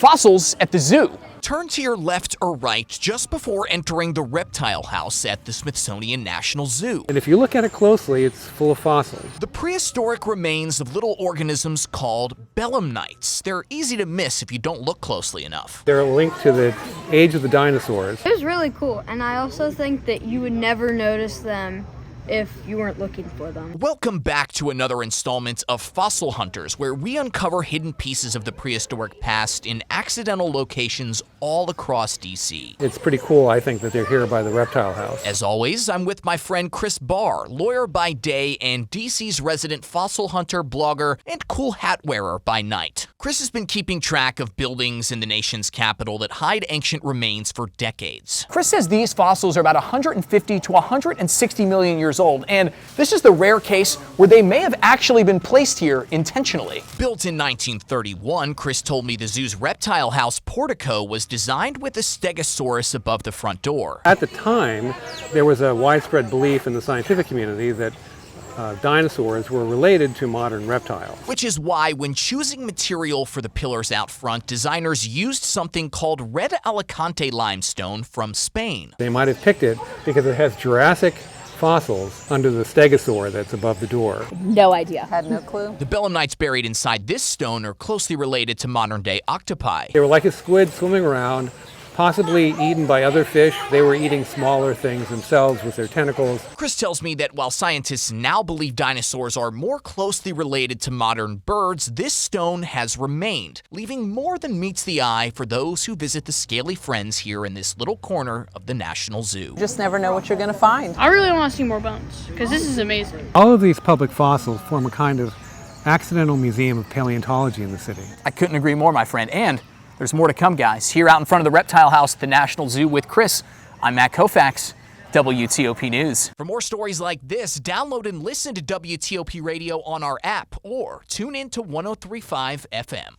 fossils at the zoo. Turn to your left or right just before entering the Reptile House at the Smithsonian National Zoo. And if you look at it closely, it's full of fossils. The prehistoric remains of little organisms called belemnites. They're easy to miss if you don't look closely enough. They're linked to the age of the dinosaurs. It was really cool, and I also think that you would never notice them if you weren't looking for them. Welcome back to another installment of Fossil Hunters, where we uncover hidden pieces of the prehistoric past in accidental locations all across DC. It's pretty cool, I think, that they're here by the Reptile House. As always, I'm with my friend Chris Barr, lawyer by day and DC's resident fossil hunter, blogger, and cool hat wearer by night. Chris has been keeping track of buildings in the nation's capital that hide ancient remains for decades. Chris says these fossils are about 150 to 160 million years old, and this is the rare case where they may have actually been placed here intentionally. Built in 1931, Chris told me the zoo's Reptile House portico was designed with a stegosaurus above the front door. At the time, there was a widespread belief in the scientific community that dinosaurs were related to modern reptiles. Which is why, when choosing material for the pillars out front, designers used something called red Alicante limestone from Spain. They might have picked it because it has Jurassic fossils under the stegosaur that's above the door. No idea. Had no clue. The belemnites buried inside this stone are closely related to modern-day octopi. They were like a squid swimming around, possibly eaten by other fish. They were eating smaller things themselves with their tentacles. Chris tells me that while scientists now believe dinosaurs are more closely related to modern birds, this stone has remained, leaving more than meets the eye for those who visit the scaly friends here in this little corner of the National Zoo. Just never know what you're going to find. I really want to see more bones, because this is amazing. All of these public fossils form a kind of accidental museum of paleontology in the city. I couldn't agree more, my friend, and there's more to come, guys. Here out in front of the Reptile House at the National Zoo with Chris, I'm Matt Kaufax, WTOP News. For more stories like this, download and listen to WTOP Radio on our app or tune in to 103.5 FM.